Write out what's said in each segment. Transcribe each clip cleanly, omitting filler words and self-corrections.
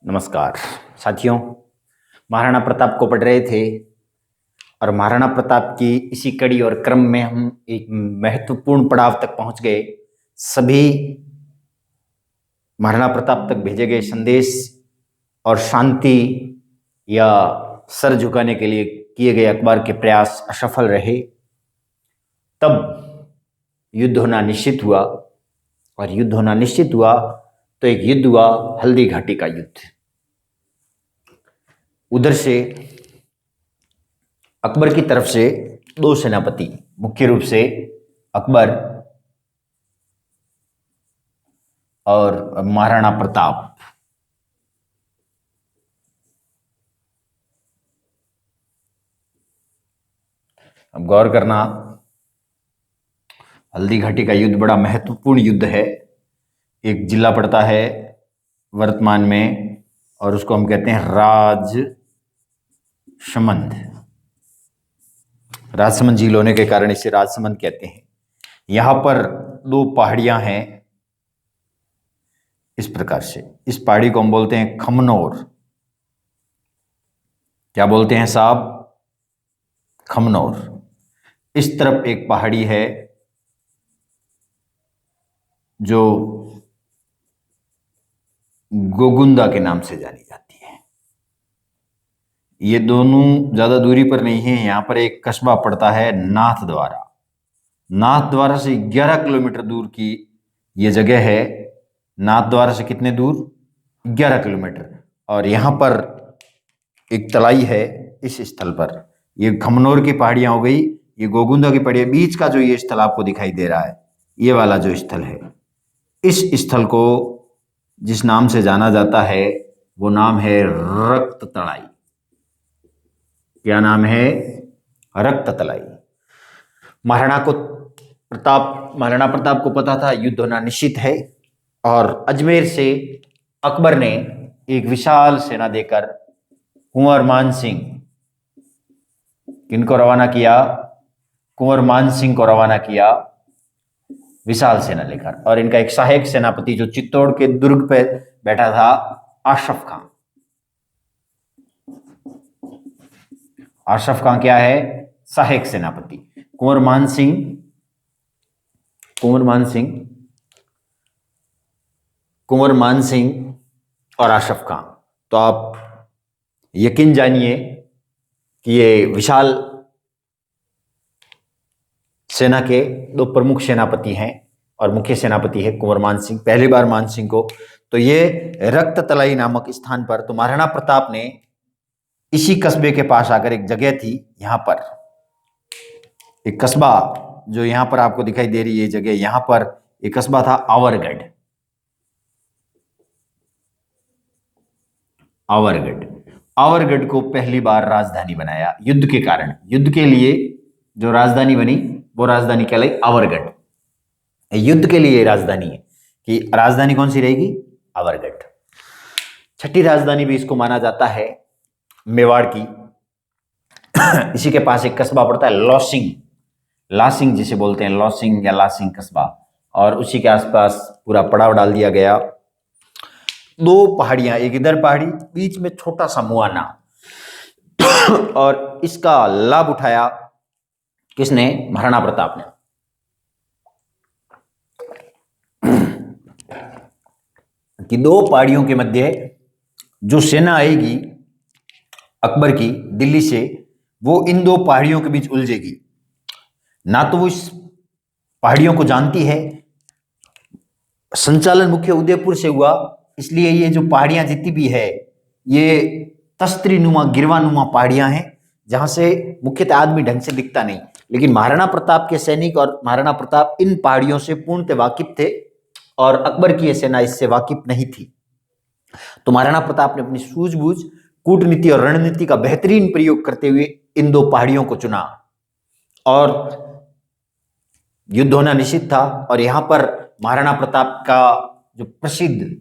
नमस्कार साथियों। महाराणा प्रताप को पढ़ रहे थे और महाराणा प्रताप की इसी कड़ी और क्रम में हम एक महत्वपूर्ण पड़ाव तक पहुंच गए। सभी महाराणा प्रताप तक भेजे गए संदेश और शांति या सर झुकाने के लिए किए गए अकबर के प्रयास असफल रहे। तब युद्ध होना निश्चित हुआ और युद्ध होना निश्चित हुआ तो एक युद्ध हुआ, हल्दी घाटी का युद्ध। उधर से अकबर की तरफ से दो सेनापति, मुख्य रूप से अकबर और महाराणा प्रताप, अब गौर करना, हल्दी घाटी का युद्ध बड़ा महत्वपूर्ण युद्ध है। एक जिला पड़ता है वर्तमान में और उसको हम कहते हैं राजसमंद। राजसमंद झील होने के कारण इसे राजसमंद कहते हैं। यहां पर दो पहाड़ियां हैं इस प्रकार से। इस पहाड़ी को हम बोलते हैं खमनोर। क्या बोलते हैं साहब? खमनोर। इस तरफ एक पहाड़ी है जो गोगुंदा के नाम से जानी जाती है। ये दोनों ज्यादा दूरी पर नहीं है। यहां पर एक कस्बा पड़ता है नाथद्वारा। नाथद्वारा से 11 किलोमीटर दूर की ये जगह है। नाथद्वारा से कितने दूर? 11 किलोमीटर। और यहां पर एक तलाई है इस स्थल पर। ये खमनोर की पहाड़ियां हो गई, ये गोगुंदा की पहाड़ियां, बीच का जो ये स्थल आपको दिखाई दे रहा है, ये वाला जो स्थल है, इस स्थल को जिस नाम से जाना जाता है वो नाम है रक्त तलाई। क्या नाम है? रक्त तलाई। महाराणा प्रताप को पता था युद्ध होना निश्चित है और अजमेर से अकबर ने एक विशाल सेना देकर कुंवर मान सिंह, किनको रवाना किया? कुंवर मान सिंह को रवाना किया विशाल सेना लेकर। और इनका एक सहायक सेनापति जो चित्तौड़ के दुर्ग पर बैठा था, अशरफ खां। अशरफ खां क्या है? सहायक सेनापति। कुंवर मान सिंह और अशरफ खां। तो आप यकीन जानिए कि ये विशाल सेना के दो प्रमुख सेनापति हैं और मुख्य सेनापति है कुंवर मान सिंह। पहली बार मान सिंह को तो ये रक्त तलाई नामक स्थान पर, तो महाराणा प्रताप ने इसी कस्बे के पास आकर, एक जगह थी यहां पर, एक कस्बा जो यहां पर आपको दिखाई दे रही है जगह, यहां पर एक कस्बा था आवरगढ़। आवरगढ़ को पहली बार राजधानी बनाया युद्ध के कारण। युद्ध के लिए जो राजधानी बनी वो राजधानी कहलाई आवरगढ़। युद्ध के लिए राजधानी है कि राजधानी कौन सी रहेगी? आवरगढ़। छठी राजधानी भी इसको माना जाता है मेवाड़ की। इसी के पास एक कस्बा पड़ता है लासिंग जिसे बोलते हैं, लॉसिंग या लासिंग कस्बा, और उसी के आसपास पूरा पड़ाव डाल दिया गया। दो पहाड़ियां, एक इधर पहाड़ी, बीच में छोटा सा मुआना, और इसका लाभ उठाया किसने? महाराणा प्रताप ने। कि दो पहाड़ियों के मध्य जो सेना आएगी अकबर की दिल्ली से, वो इन दो पहाड़ियों के बीच उलझेगी। ना तो वो इस पहाड़ियों को जानती है, संचालन मुख्य उदयपुर से हुआ, इसलिए ये जो पहाड़ियां जितनी भी है ये तस्त्री नुमा, गिरवा नुमा पहाड़ियां हैं, जहां से मुख्यतः आदमी ढंग से दिखता नहीं। लेकिन महाराणा प्रताप के सैनिक और महाराणा प्रताप इन पहाड़ियों से पूर्णतः वाकिफ थे और अकबर की सेना इससे वाकिफ नहीं थी। तो महाराणा प्रताप ने अपनी सूझबूझ, कूटनीति और रणनीति का बेहतरीन प्रयोग करते हुए इन दो पहाड़ियों को चुना और युद्ध होना निश्चित था। और यहां पर महाराणा प्रताप का जो प्रसिद्ध,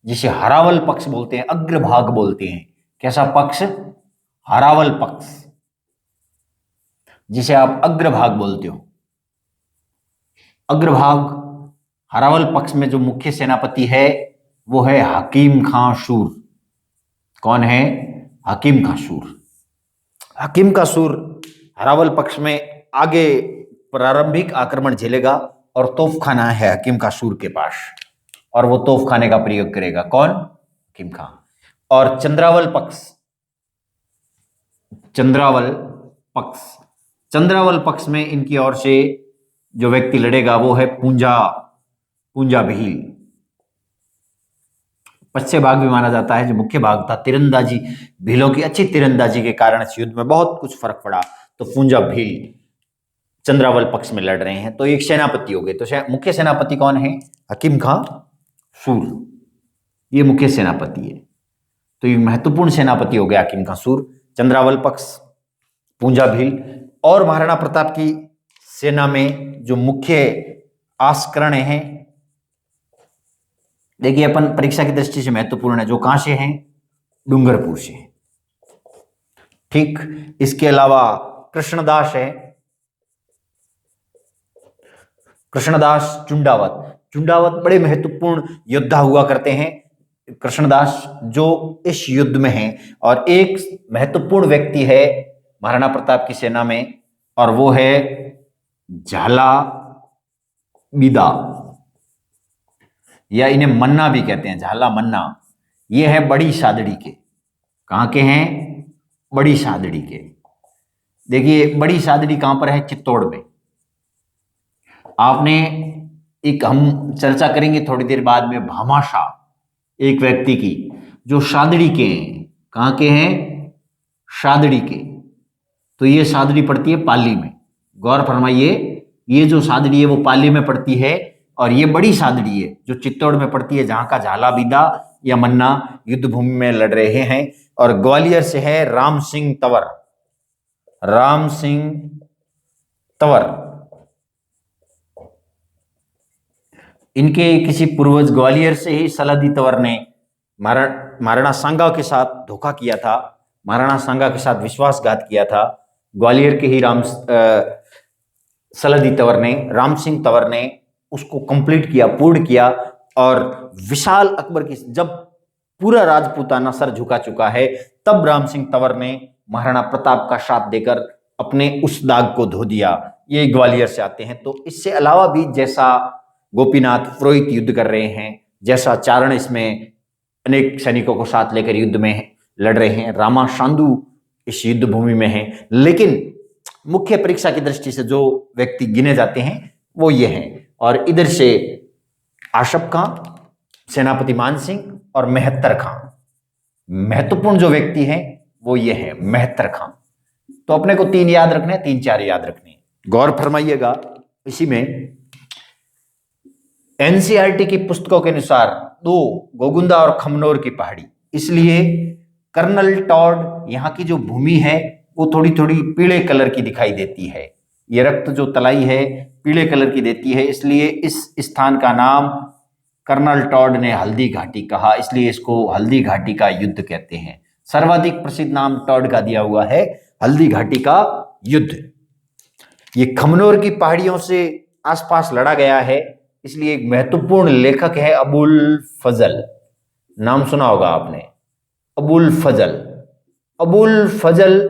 जिसे हरावल पक्ष बोलते हैं, अग्रभाग बोलते हैं। कैसा पक्ष? हरावल पक्ष, जिसे आप अग्रभाग बोलते हो। अग्रभाग, हरावल पक्ष में जो मुख्य सेनापति है वो है हकीम खां शूर। कौन है? हकीम का सूर। हकीम का सूर हरावल पक्ष में आगे प्रारंभिक आक्रमण झेलेगा और तोपखाना है हकीम का सूर के पास, और वो तोपखाने का प्रयोग करेगा। कौन? हकीम खां। और चंद्रावल पक्ष में इनकी ओर से जो व्यक्ति लड़ेगा वो है पूंजा भील। पश्चिम भाग भी माना जाता है, जो मुख्य भाग था। तीरंदाजी, भीलों की अच्छी तीरंदाजी के कारण इस युद्ध में बहुत कुछ फर्क पड़ा। तो पूंजा भील चंद्रावल पक्ष में लड़ रहे हैं। तो एक सेनापति हो गए। तो मुख्य सेनापति कौन है? हकीम खां सूर, ये मुख्य सेनापति है। तो ये महत्वपूर्ण सेनापति हो गया हकीम खां सूर। चंद्रावल पक्ष, पूंजा भील। और महाराणा प्रताप की सेना में जो मुख्य आस्करण हैं, देखिए अपन परीक्षा की दृष्टि से महत्वपूर्ण है, जो कहां से हैं? डूंगरपुर से। ठीक। इसके अलावा कृष्णदास है, कृष्णदास चुंडावत बड़े महत्वपूर्ण योद्धा हुआ करते हैं। कृष्णदास जो इस युद्ध में हैं, और एक महत्वपूर्ण व्यक्ति है महाराणा प्रताप की सेना में, और वो है झाला बीदा, या इन्हें मन्ना भी कहते हैं, झाला मन्ना। ये है बड़ी सादड़ी के। कहां के हैं? बड़ी सादड़ी के। देखिए बड़ी सादड़ी कहां पर है? चित्तौड़ में। आपने एक, हम चर्चा करेंगे थोड़ी देर बाद में, भामाशाह एक व्यक्ति की, जो सादड़ी के हैं। कहां के हैं? सादड़ी के। तो ये सादड़ी पड़ती है पाली में। गौर फरमाइए, ये जो सादड़ी है वो पाली में पड़ती है, और ये बड़ी सादड़ी है जो चित्तौड़ में पड़ती है, जहां का झाला बीदा या मन्ना युद्ध भूमि में लड़ रहे हैं। और ग्वालियर से है राम सिंह तंवर। इनके किसी पूर्वज ग्वालियर से ही सलादी तंवर ने महाराणा सांगा के साथ धोखा किया था, महाराणा सांगा के साथ विश्वासघात किया था। ग्वालियर के ही सलादी तंवर ने, राम सिंह तंवर ने उसको कंप्लीट किया, पूर्ण किया। और विशाल अकबर की, जब पूरा राजपूताना सर झुका चुका है, तब राम सिंह तंवर ने महाराणा प्रताप का साथ देकर अपने उस दाग को धो दिया। ये ग्वालियर से आते हैं। तो इससे अलावा भी, जैसा गोपीनाथ पुरोहित युद्ध कर रहे हैं, जैसा चारण इसमें अनेक सैनिकों को साथ लेकर युद्ध में लड़ रहे हैं, रामा शांदू इस युद्ध भूमि में हैं। लेकिन मुख्य परीक्षा की दृष्टि से जो व्यक्ति गिने जाते हैं वो ये हैं। और इधर से आशफ खां, सेनापति मान सिंह और मेहत्तर खां। महत्वपूर्ण जो व्यक्ति हैं वो ये है मेहत्तर खां। तो अपने को 3 याद रखने, 3-4 याद रखने। गौर फरमाइएगा, इसी में एनसीईआरटी की पुस्तकों के अनुसार 2 गोगुंदा और खमनोर की पहाड़ी, इसलिए कर्नल टॉड यहाँ की जो भूमि है वो थोड़ी थोड़ी पीले कलर की दिखाई देती है। ये रक्त जो तलाई है पीले कलर की देती है, इसलिए इस स्थान का नाम कर्नल टॉड ने हल्दी घाटी कहा, इसलिए इसको हल्दी घाटी का युद्ध कहते हैं। सर्वाधिक प्रसिद्ध नाम टॉड का दिया हुआ है, हल्दी घाटी का युद्ध। ये खमनोर की पहाड़ियों से आसपास लड़ा गया है, इसलिए एक महत्वपूर्ण लेखक है अबुल फजल, नाम सुना होगा आपने, अबुल फजल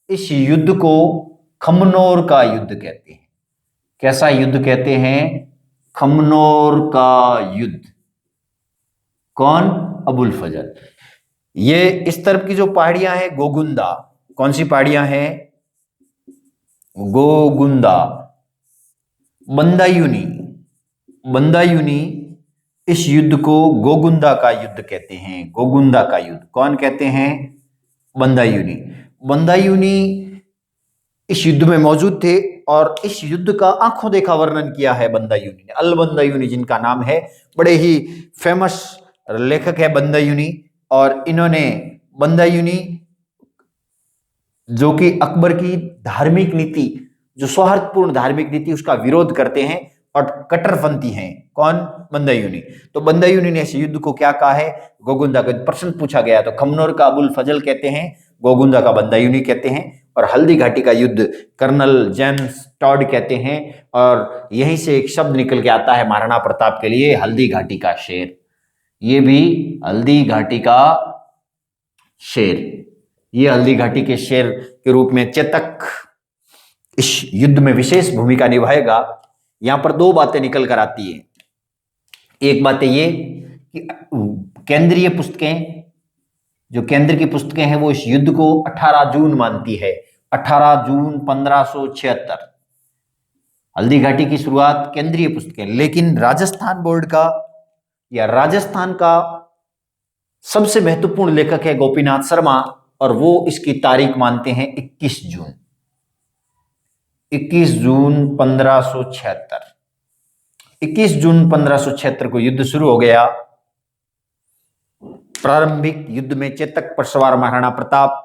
इस युद्ध को खमनोर का युद्ध कहते हैं। कैसा युद्ध कहते हैं? खमनोर का युद्ध। कौन? अबुल फजल। ये इस तरफ की जो पहाड़ियां हैं गोगुंदा, कौन सी पहाड़ियां हैं? गोगुंदा, बंदायूनी इस युद्ध को गोगुंदा का युद्ध कहते हैं। गोगुंदा का युद्ध कौन कहते हैं? बंदायूनी इस युद्ध में मौजूद थे, और इस युद्ध का आंखों देखा वर्णन किया है बंदायूनी ने। अल बंदायूनी जिनका नाम है, बड़े ही फेमस लेखक है बंदायूनी। और इन्होंने बंदायूनी, जो कि अकबर की धार्मिक नीति, जो सौहार्दपूर्ण धार्मिक नीति, उसका विरोध करते हैं और कट्टरपंथी हैं। कौन? बंदायूनी। तो बंदायूनी ने इस युद्ध को क्या कहा है? गोगुंदा का। प्रश्न पूछा गया तो खमनोर का अबुल फजल कहते हैं, गोगुंदा का बंदायूनी कहते हैं, और हल्दी घाटी का युद्ध कर्नल जेम्स टॉड कहते हैं। और यहीं से एक शब्द निकल के आता है महाराणा प्रताप के लिए, हल्दी घाटी का शेर। ये भी हल्दी घाटी का शेर, ये हल्दी घाटी के शेर के रूप में चेतक इस युद्ध में विशेष भूमिका निभाएगा। यहां पर दो बातें निकल कर आती है। एक बात ये कि केंद्रीय पुस्तकें, जो केंद्र की पुस्तकें हैं, वो इस युद्ध को 18 जून मानती है, 18 जून 1576, हल्दी घाटी की शुरुआत केंद्रीय पुस्तकें। लेकिन राजस्थान बोर्ड का या राजस्थान का सबसे महत्वपूर्ण लेखक है गोपीनाथ शर्मा, और वो इसकी तारीख मानते हैं 21 जून, 21 जून 1576। 21 जून 1576 को युद्ध शुरू हो गया। प्रारंभिक युद्ध में चेतक पर सवार महाराणा प्रताप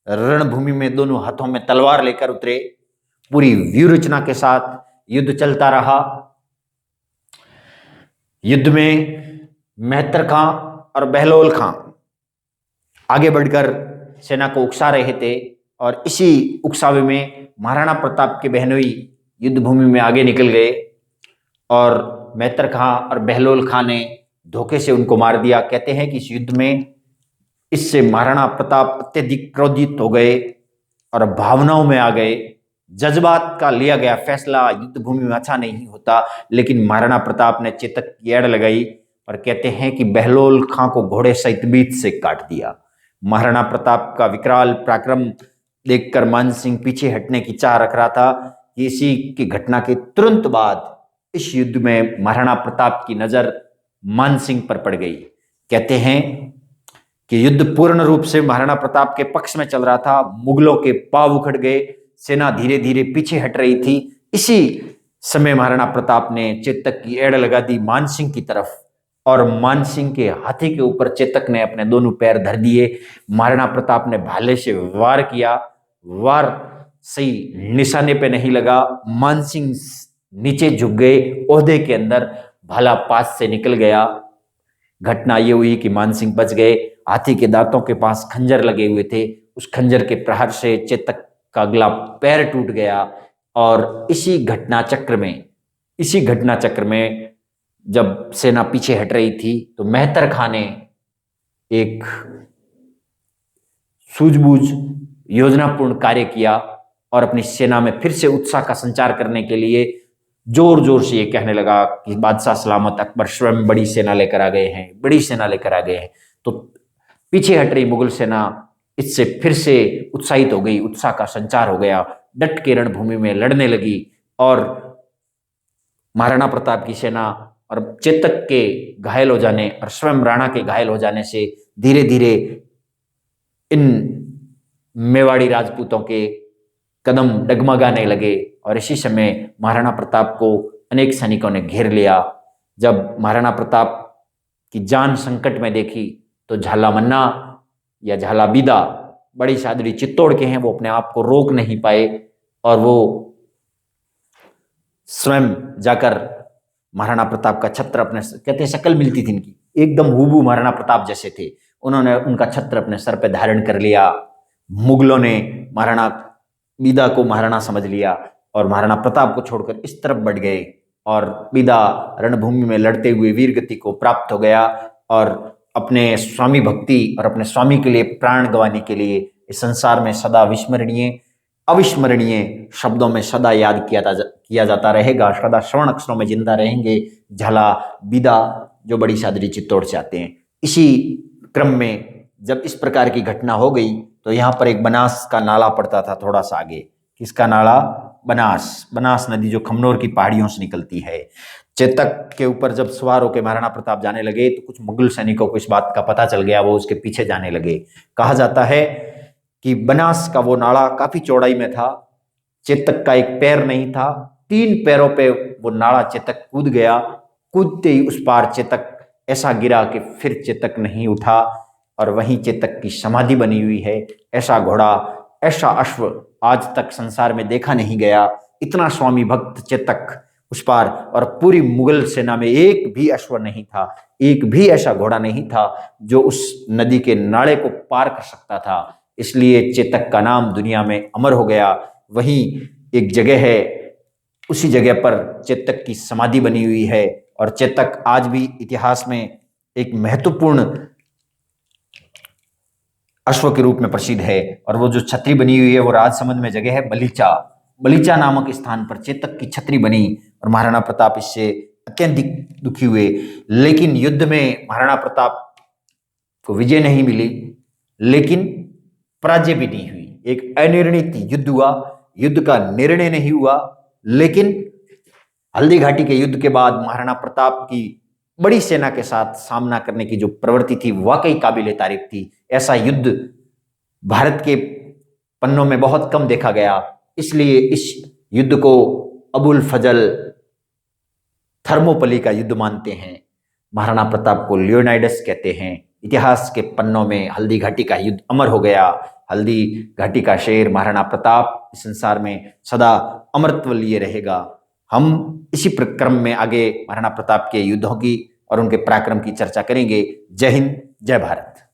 रणभूमि में दोनों हाथों में तलवार लेकर उतरे। पूरी व्यूह रचना के साथ युद्ध चलता रहा। युद्ध में मेहतर खां और बहलोल खां आगे बढ़कर सेना को उकसा रहे थे, और इसी उकसावे में महाराणा प्रताप के बहनोई युद्ध भूमि में आगे निकल गए, और मेहतर खां और बहलोल खां ने धोखे से उनको मार दिया। कहते हैं कि इस युद्ध में इससे महाराणा प्रताप अत्यधिक क्रोधित हो गए और भावनाओं में आ गए। जज्बात का लिया गया फैसला युद्ध भूमि में अच्छा नहीं होता, लेकिन महाराणा प्रताप ने चेतक की एड़ लगाई और कहते हैं कि बहलोल खां को घोड़े सहित बीच से काट दिया। महाराणा प्रताप का विकराल पराक्रम देखकर मान सिंह पीछे हटने की चाह रख रहा था। इसी की घटना के तुरंत बाद इस युद्ध में महाराणा प्रताप की नजर मान सिंह पर पड़ गई। कहते हैं कि युद्ध पूर्ण रूप से महाराणा प्रताप के पक्ष में चल रहा था। मुगलों के पांव उखड़ गए, सेना धीरे धीरे पीछे हट रही थी। इसी समय महाराणा प्रताप ने चेतक की एड़ लगा दी मान सिंह की तरफ, और मान सिंह के हाथी के ऊपर चेतक ने अपने दोनों पैर धर दिए। महाराणा प्रताप ने भाले से वार किया, वार सही निशाने पे नहीं लगा। मान सिंह नीचे झुक गए, ओहदे के अंदर भाला पास से निकल गया। घटना ये हुई कि मान सिंह बच गए। हाथी के दांतों के पास खंजर लगे हुए थे, उस खंजर के प्रहार से चेतक का अगला पैर टूट गया। और इसी घटना चक्र में जब सेना पीछे हट रही थी तो मेहतर खां ने एक सूझबूझ योजनापूर्ण कार्य किया और अपनी सेना में फिर से उत्साह का संचार करने के लिए जोर जोर से ये कहने लगा कि बादशाह सलामत, अकबर स्वयं बड़ी सेना लेकर आ गए हैं। तो पीछे हट रही मुगल सेना इससे फिर से उत्साहित हो गई, उत्साह का संचार हो गया, डट के रणभूमि में लड़ने लगी। और महाराणा प्रताप की सेना और चेतक के घायल हो जाने और स्वयं राणा के घायल हो जाने से धीरे धीरे इन मेवाड़ी राजपूतों के कदम डगमगाने लगे। और इसी समय महाराणा प्रताप को अनेक सैनिकों ने घेर लिया। जब महाराणा प्रताप की जान संकट में देखी तो झाला मन्ना या झाला बीदा, बड़ी सादड़ी चित्तौड़ के हैं, वो अपने आप को रोक नहीं पाए और वो स्वयं जाकर महाराणा प्रताप का छत्र अपने, कहते हैं शक्ल मिलती थी इनकी, एकदम हूबहू महाराणा प्रताप जैसे थे। उन्होंने उनका छत्र अपने सर पे धारण कर लिया। मुगलों ने महाराणा बीदा को महाराणा समझ लिया और महाराणा प्रताप को छोड़कर इस तरफ बढ़ गए, और बीदा रणभूमि में लड़ते हुए वीर गति को प्राप्त हो गया और अपने स्वामी भक्ति और अपने स्वामी के लिए प्राण गंवाने के लिए इस संसार में सदा अविस्मरणीय शब्दों में सदा याद किया जाता रहेगा, सदा स्वर्ण अक्षरों में जिंदा रहेंगे झाला बीदा, जो बड़ी सादरी चित्तौड़ से आते हैं। इसी क्रम में जब इस प्रकार की घटना हो गई तो यहाँ पर एक बनास का नाला पड़ता था थोड़ा सा आगे। किसका नाला? बनास नदी जो खमनोर की पहाड़ियों से निकलती है। चेतक के ऊपर जब सवार होकर महाराणा प्रताप जाने लगे तो कुछ मुगल सैनिकों को इस बात का पता चल गया, वो उसके पीछे जाने लगे। कहा जाता है कि बनास का वो नाला काफी चौड़ाई में था, चेतक का एक पैर नहीं था, 3 पैरों पे वो नाला चेतक कूद गया। कूदते ही उस पार चेतक ऐसा गिरा कि फिर चेतक नहीं उठा और वहीं चेतक की समाधि बनी हुई है। ऐसा घोड़ा, ऐसा अश्व आज तक संसार में देखा नहीं गया। इतना स्वामी भक्त चेतक उस पार, और पूरी मुगल सेना में एक भी अश्व नहीं था, एक भी ऐसा घोड़ा नहीं था जो उस नदी के नाले को पार कर सकता था। इसलिए चेतक का नाम दुनिया में अमर हो गया। वहीं एक जगह है, उसी जगह पर चेतक की समाधि बनी हुई है और चेतक आज भी इतिहास में एक महत्वपूर्ण अश्व के रूप में प्रसिद्ध है। और वो जो छतरी बनी हुई है वो राजसमंद में जगह है बलीचा, बलीचा नामक स्थान पर चेतक की छतरी बनी और महाराणा प्रताप इससे अत्यंत दुखी हुए। लेकिन युद्ध में महाराणा प्रताप को विजय नहीं मिली, लेकिन पराजय भी नहीं हुई। एक अनिर्णित युद्ध हुआ, युद्ध का निर्णय नहीं हुआ, लेकिन हल्दी घाटी के युद्ध के बाद महाराणा प्रताप की बड़ी सेना के साथ सामना करने की जो प्रवृत्ति थी वाकई काबिले तारीफ थी। ऐसा युद्ध भारत के पन्नों में बहुत कम देखा गया, इसलिए इस युद्ध को अबुल फजल थर्मोपली का युद्ध मानते हैं। महाराणा प्रताप को लियोनाइडस कहते हैं। इतिहास के पन्नों में हल्दी घाटी का युद्ध अमर हो गया। हल्दी घाटी का शेर महाराणा प्रताप इस संसार में सदा अमरत्व लिए रहेगा। हम इसी क्रम में आगे महाराणा प्रताप के युद्धों की और उनके पराक्रम की चर्चा करेंगे। जय हिंद, जय भारत।